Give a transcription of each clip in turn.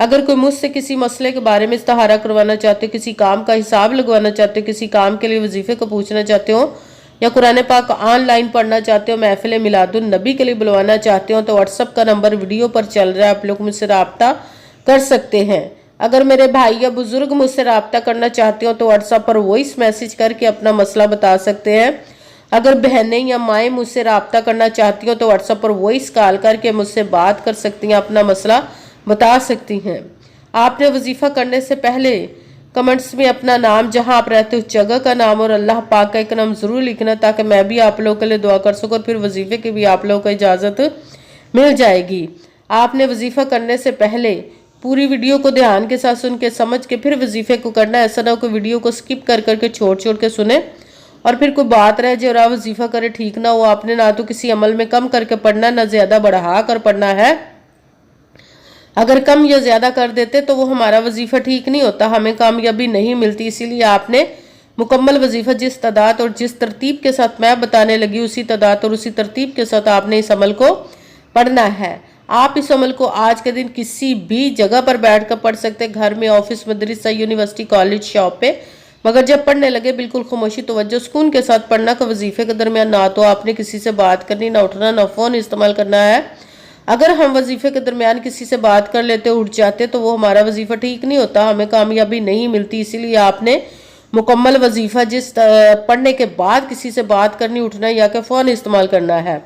اگر کوئی مجھ سے کسی مسئلے کے بارے میں استخارہ کروانا چاہتے ہو، کسی کام کا حساب لگوانا چاہتے ہو، کسی کام کے لیے وظیفے کو پوچھنا چاہتے ہو، یا قرآن پاک آن لائن پڑھنا چاہتے ہو، محفل میلاد النبی کے لیے بلوانا چاہتے ہو، تو واٹس ایپ کا نمبر ویڈیو پر چل رہا ہے، آپ لوگ مجھ سے رابطہ کر سکتے ہیں۔ اگر میرے بھائی یا بزرگ مجھ سے رابطہ کرنا چاہتے ہو تو واٹس ایپ پر وائس میسج کر کے اپنا مسئلہ بتا سکتے ہیں۔ اگر بہنیں یا مائیں مجھ سے رابطہ کرنا چاہتی ہو تو واٹس ایپ پر وائس کال کر کے مجھ سے بات کر سکتی ہیں، اپنا مسئلہ بتا سکتی ہیں۔ آپ نے وظیفہ کرنے سے پہلے کمنٹس میں اپنا نام، جہاں آپ رہتے ہو جگہ کا نام اور اللہ پاک کا ایک نام ضرور لکھنا، تاکہ میں بھی آپ لوگوں کے لیے دعا کر سکوں اور پھر وظیفے کی بھی آپ لوگوں کو اجازت مل جائے گی۔ آپ نے وظیفہ کرنے سے پہلے پوری ویڈیو کو دھیان کے ساتھ سن کے سمجھ کے پھر وظیفے کو کرنا ہے۔ ایسا نہ ہو کہ ویڈیو کو سکپ کر کے چھوڑ کے سنیں اور پھر کوئی بات رہ جائے اور آپ وظیفہ کرے، ٹھیک نہ ہو۔ آپ نے نہ تو کسی عمل میں کم کر کے پڑھنا، نہ زیادہ بڑھا کر پڑھنا ہے۔ اگر کم یا زیادہ کر دیتے تو وہ ہمارا وظیفہ ٹھیک نہیں ہوتا، ہمیں کامیابی نہیں ملتی۔ اسی لیے آپ نے مکمل وظیفہ جس تعداد اور جس ترتیب کے ساتھ میں بتانے لگی، اسی تعداد اور اسی ترتیب کے ساتھ آپ نے اس عمل کو پڑھنا ہے۔ آپ اس عمل کو آج کے دن کسی بھی جگہ پر بیٹھ کر پڑھ سکتے، گھر میں، آفس، مدرسہ، یونیورسٹی، کالج، شاپ پہ، مگر جب پڑھنے لگے بالکل خاموشی، توجہ، سکون کے ساتھ پڑھنا کہ وظیفے کے درمیان نہ تو آپ نے کسی سے بات کرنی، نہ اٹھنا، نہ فون استعمال کرنا ہے۔ اگر ہم وظیفے کے درمیان کسی سے بات کر لیتے، اٹھ جاتے، تو وہ ہمارا وظیفہ ٹھیک نہیں ہوتا، ہمیں کامیابی نہیں ملتی۔ اسی لیے آپ نے مکمل وظیفہ جس پڑھنے کے بعد کسی سے بات کرنی، اٹھنا یا کہ فون استعمال کرنا ہے۔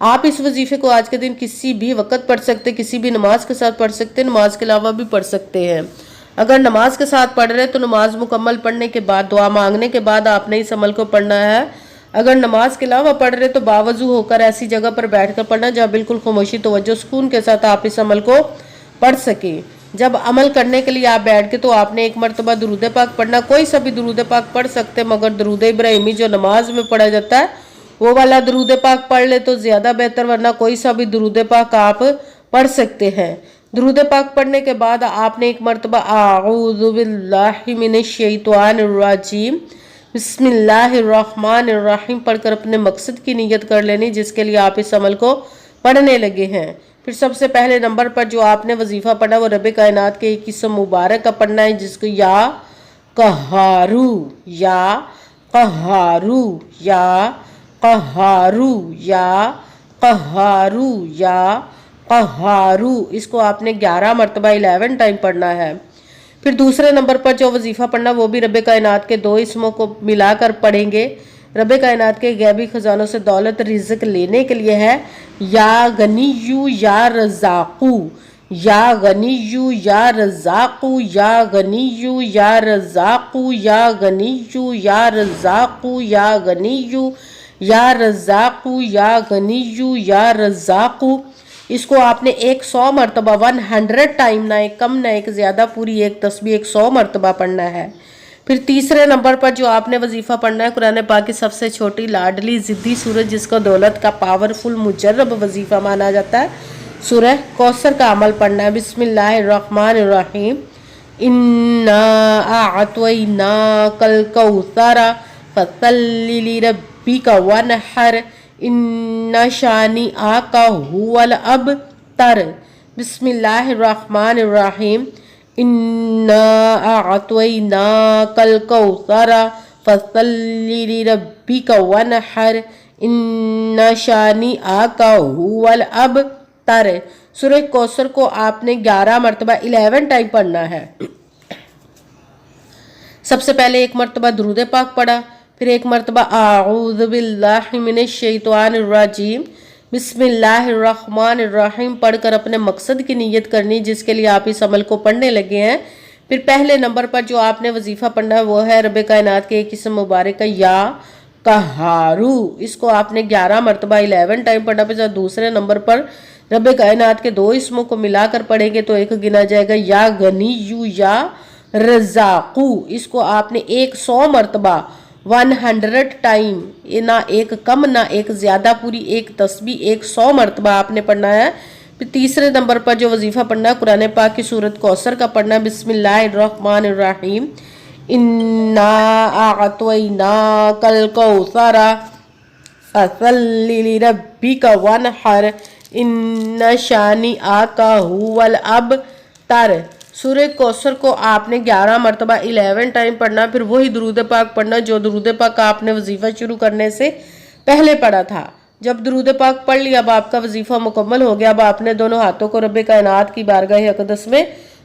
آپ اس وظیفے کو آج کے دن کسی بھی وقت پڑھ سکتے، کسی بھی نماز کے ساتھ پڑھ سکتے، نماز کے علاوہ بھی پڑھ سکتے ہیں۔ اگر نماز کے ساتھ پڑھ رہے تو نماز مکمل پڑھنے کے بعد، دعا مانگنے کے بعد آپ نے اس عمل کو پڑھنا ہے۔ اگر نماز کے علاوہ پڑھ رہے تو باوضو ہو کر ایسی جگہ پر بیٹھ کر پڑھنا جہاں بالکل خاموشی، توجہ، سکون کے ساتھ آپ اس عمل کو پڑھ سکیں۔ جب عمل کرنے کے لیے آپ بیٹھ کے تو آپ نے ایک مرتبہ درود پاک پڑھنا، کوئی سا بھی درود پاک پڑھ سکتے، مگر درود ابراہیمی جو نماز میں پڑھا جاتا ہے وہ والا درود پاک پڑھ لے تو زیادہ بہتر، ورنہ کوئی سا بھی درود پاک آپ پڑھ سکتے ہیں۔ درود پاک پڑھنے کے بعد آپ نے ایک مرتبہ اعوذ باللہ من الشیطان الرجیم بسم اللہ الرحمن الرحیم پڑھ کر اپنے مقصد کی نیت کر لینی جس کے لیے آپ اس عمل کو پڑھنے لگے ہیں۔ پھر سب سے پہلے نمبر پر جو آپ نے وظیفہ پڑھا وہ رب کائنات کے ایک اسم مبارک کا پڑھنا ہے، جس کو یا قہارو، یا قہارو، یا قہارو، یا قہارو، یا قہارو، اس کو آپ نے 11 مرتبہ 11 ٹائم پڑھنا ہے۔ پھر دوسرے نمبر پر جو وظیفہ پڑھنا وہ بھی رب کائنات کے 2 اسموں کو ملا کر پڑھیں گے۔ رب کائنات کے غیبی خزانوں سے دولت رزق لینے کے لیے ہے، یا غنیو یا رزاقو، یا غنیو یا رزاقو، یا غنیو یا رزاقو، یا غنیو یا رزاقو، یا غنیو یا رزاقو، یا غنیو یا رزاقو، اس کو آپ نے 100 مرتبہ 100 ٹائم، نہ ایک کم نہ ایک زیادہ، پوری ایک تسبیح 100 مرتبہ پڑھنا ہے۔ پھر تیسرے نمبر پر جو آپ نے وظیفہ پڑھنا ہے قرآن پاک کی سب سے چھوٹی لاڈلی ضدی سورج، جس کو دولت کا پاورفل مجرب وظیفہ مانا جاتا ہے، سورہ کوثر کا عمل پڑھنا ہے۔ بسم اللہ الرحمن الرحیم، انا اعطیناک الکوثر فصلی لربک وانحر ان شانئک ھو الابتر۔ بسم اللہ الرحمن الرحیم، انا اعطیناک الکوثر فصلی لربک وانحر ان شانئک ھو الابتر۔ سورہ کوثر کو آپ نے 11 مرتبہ 11 ٹائم پڑھنا ہے۔ سب سے پہلے ایک مرتبہ درود پاک پڑھا، پھر ایک مرتبہ اعوذ باللہ من الشیطان الرجیم بسم اللہ الرحمن الرحیم پڑھ کر اپنے مقصد کی نیت کرنی جس کے لیے آپ اس عمل کو پڑھنے لگے ہیں۔ پھر پہلے نمبر پر جو آپ نے وظیفہ پڑھنا ہے وہ ہے رب کائنات کے ایک اسم مبارک کا یا قہارو، اس کو آپ نے 11 مرتبہ 11 ٹائم پڑھنا۔ پھر دوسرے نمبر پر رب کائنات کے 2 اسموں کو ملا کر پڑھیں گے تو ایک گنا جائے گا یا غنیو یا رزاقو، اس کو آپ نے 100 مرتبہ 100 ٹائم، نہ ایک کم نہ ایک زیادہ، پوری ایک تسبیح 100 مرتبہ آپ نے پڑھنا ہے۔ پھر تیسرے نمبر پر جو وظیفہ پڑھنا ہے قرآن پاک کی سورت کوثر کا پڑھنا ہے۔ بسم اللہ الرحمن الرحیم، انا اعطیناک الکوثر فصلی لربک وانحر ان شانئک ھو الابتر۔ تر سورہ کوثر کو آپ نے 11 مرتبہ 11 ٹائم پڑھنا، پھر وہی درود پاک پڑھنا جو درود پاک آپ نے وظیفہ شروع کرنے سے پہلے پڑھا تھا۔ جب درود پاک پڑھ لیا، اب آپ کا وظیفہ مکمل ہو گیا، اب آپ نے دونوں ہاتھوں کو رب کائنات کی بارگاہ اقدس میں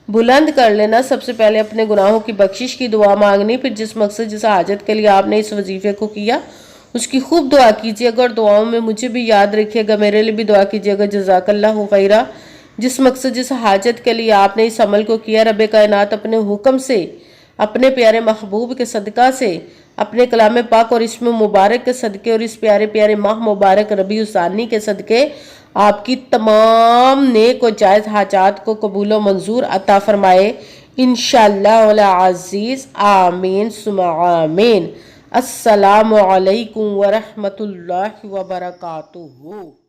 بلند کر لینا۔ سب سے پہلے اپنے گناہوں کی بخشش کی دعا مانگنی، پھر جس مقصد جس حاجت کے لیے آپ نے اس وظیفے کو کیا اس کی خوب دعا کیجیے گا، اور دعاؤں میں مجھے بھی یاد رکھیے گا، میرے لیے بھی دعا کیجیے گا۔ جزاک اللہ خیرہ۔ جس مقصد جس حاجت کے لیے آپ نے اس عمل کو کیا، رب کائنات اپنے حکم سے، اپنے پیارے محبوب کے صدقہ سے، اپنے کلام پاک اور اسم مبارک کے صدقے اور اس پیارے پیارے ماہ مبارک ربیع الثانی کے صدقے آپ کی تمام نیک و جائز حاجات کو قبول و منظور عطا فرمائے انشاءاللہ العزیز، آمین ثم آمین۔ السلام علیکم ورحمۃ اللہ وبرکاتہ۔